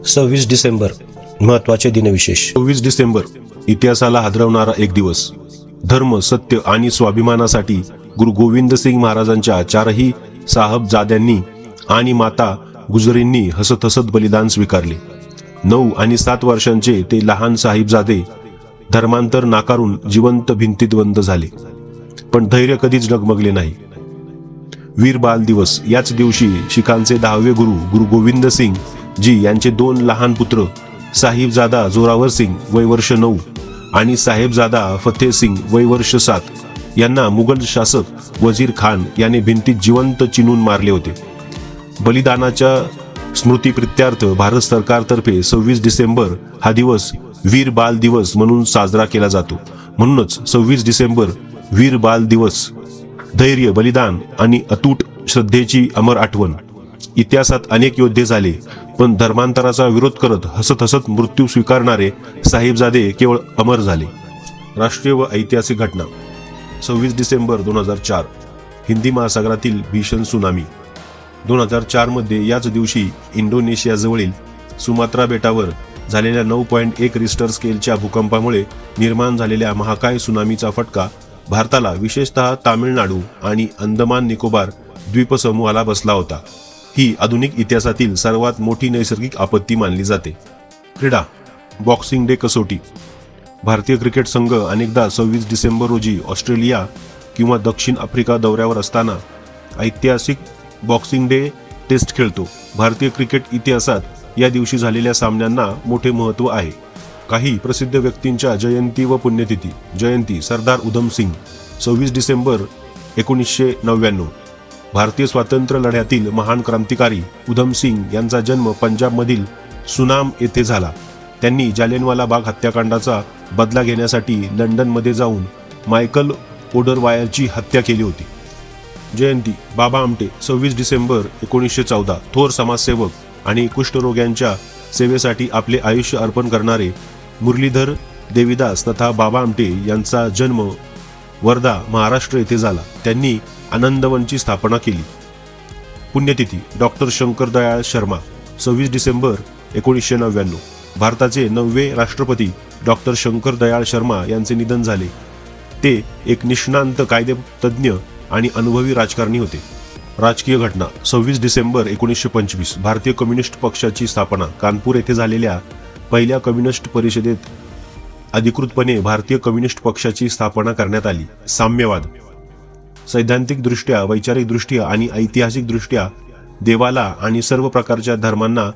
26 डिसेंबर महत्त्वाचे दिनविशेष. 24 डिसेंबर इतिहासाला हादरवणारा एक दिवस. धर्म, सत्य आणि स्वाभिमानासाठी गुरु गोविंद सिंग महाराजांच्या चारही साहबजाद्यांनी आणि माता गुजरींनी हसत हसत बलिदान स्वीकारले. 9 आणि 7 वर्षांचे ते लहान साहिबजादे धर्मांतर नाकारून जिवंत भिंतीत बंद झाले, पण धैर्य कधीच डगमगले नाही. वीर बाल दिवस. याच दिवशी शिखांचे 10वे गुरु गुरु गोविंद सिंग जी यांचे 2 लहान पुत्र साहिबजादा जोरावर सिंग वय वर्ष 9 आणि साहेबजादा फतेह सिंग वय वर्ष 7 यांना मुघल शासक वजीर खान याने भिंतीत जिवंत चिनून मारले होते. बलिदानाच्या स्मृतीप्रित्यर्थ भारत सरकारतर्फे 26 डिसेंबर हा दिवस वीर बाल दिवस म्हणून साजरा केला जातो. म्हणूनच 26 डिसेंबर वीर बाल दिवस. धैर्य, बलिदान आणि अतूट श्रद्धेची अमर आठवण. इतिहासात अनेक योद्धे झाले, पण धर्मांतराचा विरोध करत हसत हसत मृत्यू स्वीकारणारे साहिबजादे केवळ अमर झाले. राष्ट्रीय व ऐतिहासिक घटना. 26 डिसेंबर 2004 हिंदी महासागरातील भीषण सुनामी. 2004 मध्ये याच दिवशी इंडोनेशियाजवळील सुमात्रा बेटावर झालेल्या 9.1 रिश्टर स्केलच्या भूकंपामुळे निर्माण झालेल्या महाकाय सुनामीचा फटका भारताला, विशेषतः तामिळनाडू आणि अंदमान निकोबार द्वीपसमूहाला बसला होता. ही आधुनिक इतिहासातील सर्वात मोठी नैसर्गिक आपत्ती मानली जाते. क्रीडा. बॉक्सिंग डे कसोटी. भारतीय क्रिकेट संघ अनेकदा 26 डिसेंबर रोजी ऑस्ट्रेलिया किंवा दक्षिण आफ्रिका दौऱ्यावर असताना ऐतिहासिक बॉक्सिंग डे टेस्ट खेळतो. भारतीय क्रिकेट इतिहासात या दिवशी झालेल्या सामन्यांना मोठे महत्त्व आहे. काही प्रसिद्ध व्यक्तींच्या जयंती व पुण्यतिथी. जयंती. सरदार उधम सिंग 26 डिसेंबर 1999. भारतीय स्वातंत्र्य लढ्यातील महान क्रांतिकारी उधम सिंग यांचा जन्म पंजाबमधील सुनाम येथे झाला. त्यांनी जालियनवाला बाग हत्याकांडाचा बदला घेण्यासाठी लंडनमध्ये जाऊन मायकल ओडरवायरची हत्या केली होती. जयंती. बाबा आमटे 26 डिसेंबर 1914. थोर समाजसेवक आणि कुष्ठरोग्यांच्या सेवेसाठी आपले आयुष्य अर्पण करणारे मुरलीधर देवीदास तथा बाबा आमटे यांचा जन्म वर्धा, महाराष्ट्र येथे झाला. त्यांनी आनंदवनची स्थापना केली. पुण्यतिथी. डॉक्टर शंकर दयाळ शर्मा 26 डिसेंबर 1999. भारताचे 9वे राष्ट्रपती डॉक्टर शंकर दयाळ शर्मा यांचे निधन झाले. ते एक निष्णांत कायदेतज्ञ आणि अनुभवी राजकारणी होते. राजकीय घटना. 26 डिसेंबर 1925 भारतीय कम्युनिस्ट पक्षाची स्थापना. कानपूर येथे झालेल्या पहिल्या कम्युनिस्ट परिषदेत अधिकृतपणे भारतीय कम्युनिस्ट पक्षाची स्थापना करण्यात आली. साम्यवाद. सैद्धांतिकदृष्ट्या, वैचारिकदृष्ट्या आणि ऐतिहासिकदृष्ट्या देवाला आणि सर्व प्रकारच्या धर्मांना